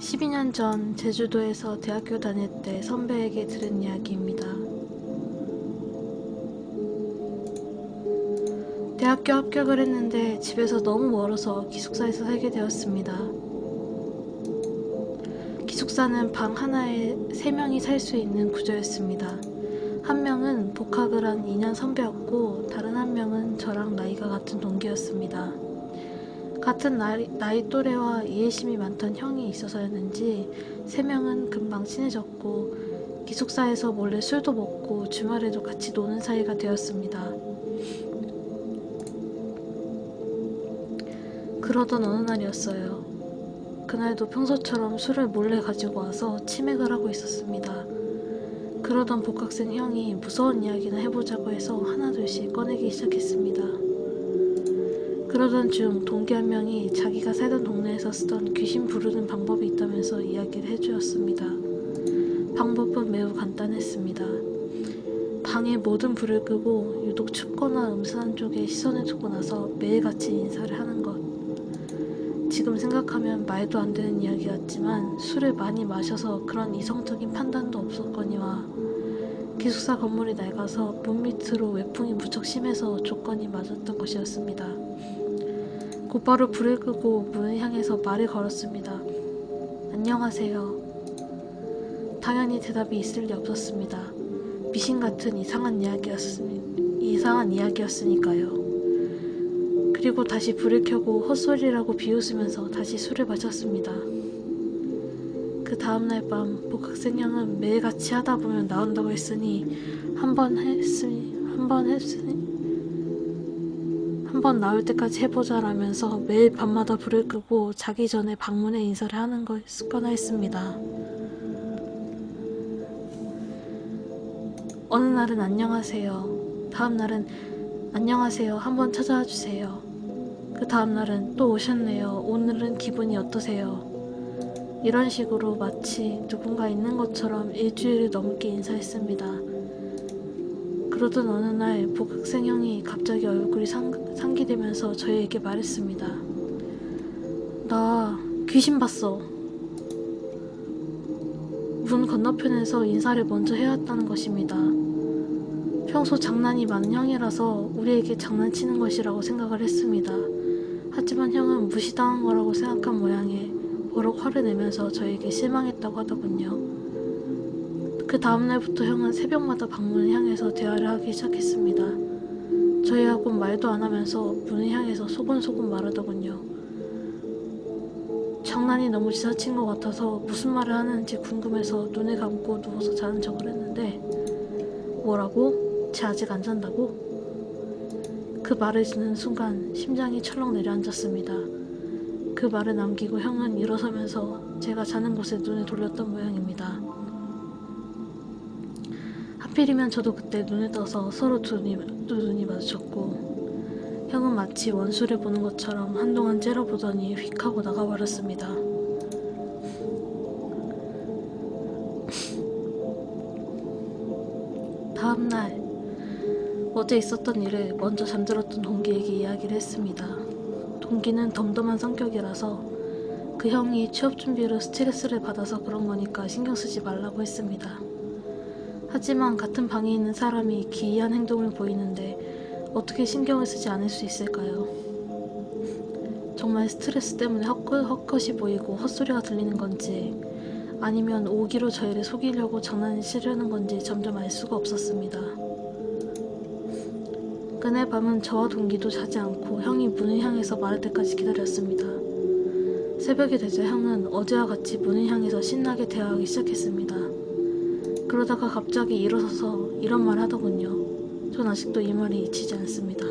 12년 전 제주도에서 대학교 다닐 때 선배에게 들은 이야기입니다. 대학교 합격을 했는데 집에서 너무 멀어서 기숙사에서 살게 되었습니다. 기숙사는 방 하나에 3명이 살 수 있는 구조였습니다. 한 명은 복학을 한 2년 선배였고 다른 한 명은 저랑 나이가 같은 동기였습니다. 같은 나이 또래와 이해심이 많던 형이 있어서였는지 3명은 금방 친해졌고 기숙사에서 몰래 술도 먹고 주말에도 같이 노는 사이가 되었습니다. 그러던 어느 날이었어요. 그날도 평소처럼 술을 몰래 가지고 와서 치맥을 하고 있었습니다. 그러던 복학생 형이 무서운 이야기나 해보자고 해서 하나둘씩 꺼내기 시작했습니다. 그러던 중 동기 한 명이 자기가 살던 동네에서 쓰던 귀신 부르는 방법이 있다면서 이야기를 해주었습니다. 방법은 매우 간단했습니다. 방의 모든 불을 끄고 유독 춥거나 음산한 쪽에 시선을 두고 나서 매일같이 인사를 하는 것. 지금 생각하면 말도 안 되는 이야기 같지만 술을 많이 마셔서 그런 이성적인 판단도 없었거니와 기숙사 건물이 낡아서 문 밑으로 외풍이 무척 심해서 조건이 맞았던 것이었습니다. 곧바로 불을 끄고 문을 향해서 말을 걸었습니다. 안녕하세요. 당연히 대답이 있을 리 없었습니다. 미신 같은 이상한 이야기였으니까요. 그리고 다시 불을 켜고 헛소리라고 비웃으면서 다시 술을 마셨습니다. 그 다음날 밤 복학생 형은 매일같이 하다 보면 나온다고 했으니 한 번 나올 때까지 해보자라면서 매일 밤마다 불을 끄고 자기 전에 방문에 인사를 하는 걸 습관화했습니다. 어느 날은 안녕하세요. 다음 날은 안녕하세요. 한번 찾아와 주세요. 그 다음 날은 또 오셨네요. 오늘은 기분이 어떠세요? 이런 식으로 마치 누군가 있는 것처럼 일주일을 넘게 인사했습니다. 그러던 어느 날 복학생 형이 갑자기 얼굴이 상기되면서 저희에게 말했습니다. 나 귀신 봤어. 문 건너편에서 인사를 먼저 해왔다는 것입니다. 평소 장난이 많은 형이라서 우리에게 장난치는 것이라고 생각을 했습니다. 하지만 형은 무시당한 거라고 생각한 모양에 버럭 화를 내면서 저에게 실망했다고 하더군요. 그 다음날부터 형은 새벽마다 방문을 향해서 대화를 하기 시작했습니다. 저희하고는 말도 안 하면서 문을 향해서 소곤소곤 말하더군요. 장난이 너무 지나친 것 같아서 무슨 말을 하는지 궁금해서 눈을 감고 누워서 자는 척을 했는데 뭐라고? 쟤 아직 안 잔다고? 그 말을 듣는 순간 심장이 철렁 내려앉았습니다. 그 말을 남기고 형은 일어서면서 제가 자는 곳에 눈을 돌렸던 모양입니다. 하필이면 저도 그때 눈을 떠서 서로 두 눈이 마주쳤고 형은 마치 원수를 보는 것처럼 한동안 째려보더니 휙 하고 나가버렸습니다. 다음날 어제 있었던 일을 먼저 잠들었던 동기에게 이야기를 했습니다. 동기는 덤덤한 성격이라서 그 형이 취업 준비로 스트레스를 받아서 그런 거니까 신경 쓰지 말라고 했습니다. 하지만 같은 방에 있는 사람이 기이한 행동을 보이는데 어떻게 신경을 쓰지 않을 수 있을까요? 정말 스트레스 때문에 헛것이 보이고 헛소리가 들리는 건지 아니면 오기로 저희를 속이려고 장난을 치려는 건지 점점 알 수가 없었습니다. 그날 밤은 저와 동기도 자지 않고 형이 문을 향해서 말할 때까지 기다렸습니다. 새벽이 되자 형은 어제와 같이 문을 향해서 신나게 대화하기 시작했습니다. 그러다가 갑자기 일어서서 이런 말 하더군요. 전 아직도 이 말이 잊히지 않습니다.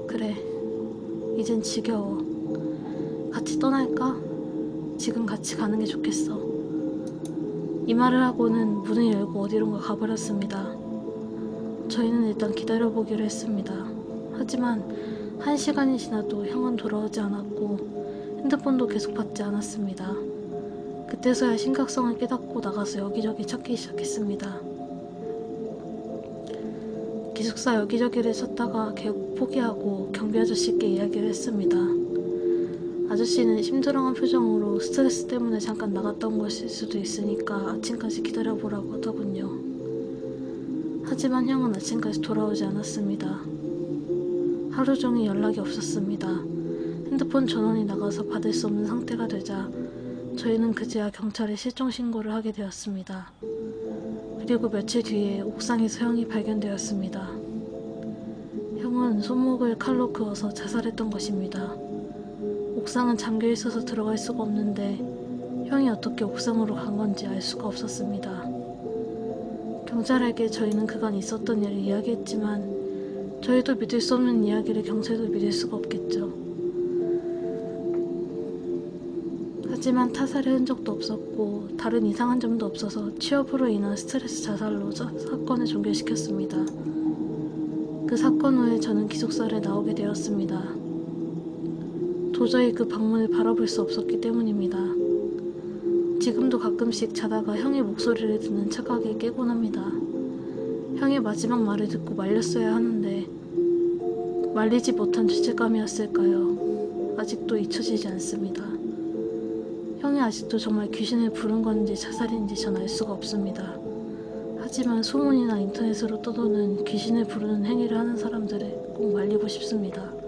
그래, 이젠 지겨워. 같이 떠날까? 지금 같이 가는 게 좋겠어. 이 말을 하고는 문을 열고 어디론가 가버렸습니다. 저희는 일단 기다려보기로 했습니다. 하지만 1시간이 지나도 형은 돌아오지 않았고 핸드폰도 계속 받지 않았습니다. 그때서야 심각성을 깨닫고 나가서 여기저기 찾기 시작했습니다. 기숙사 여기저기를 찾다가 결국 포기하고 경비 아저씨께 이야기를 했습니다. 아저씨는 힘들어한 표정으로 스트레스 때문에 잠깐 나갔던 것일 수도 있으니까 아침까지 기다려보라고 하더군요. 하지만 형은 아침까지 돌아오지 않았습니다. 하루 종일 연락이 없었습니다. 핸드폰 전원이 나가서 받을 수 없는 상태가 되자 저희는 그제야 경찰에 실종 신고를 하게 되었습니다. 그리고 며칠 뒤에 옥상에서 형이 발견되었습니다. 형은 손목을 칼로 그어서 자살했던 것입니다. 옥상은 잠겨 있어서 들어갈 수가 없는데 형이 어떻게 옥상으로 간 건지 알 수가 없었습니다. 경찰에게 저희는 그간 있었던 일을 이야기했지만 저희도 믿을 수 없는 이야기를 경찰도 믿을 수가 없겠죠. 하지만 타살의 흔적도 없었고 다른 이상한 점도 없어서 취업으로 인한 스트레스 자살로 사건을 종결시켰습니다. 그 사건 후에 저는 기숙사를 나오게 되었습니다. 도저히 그 방문을 바라볼 수 없었기 때문입니다. 지금도 가끔씩 자다가 형의 목소리를 듣는 착각에 깨곤 합니다. 형의 마지막 말을 듣고 말렸어야 하는데 말리지 못한 죄책감이었을까요? 아직도 잊혀지지 않습니다. 형이 아직도 정말 귀신을 부른 건지 자살인지 전 알 수가 없습니다. 하지만 소문이나 인터넷으로 떠도는 귀신을 부르는 행위를 하는 사람들을 꼭 말리고 싶습니다.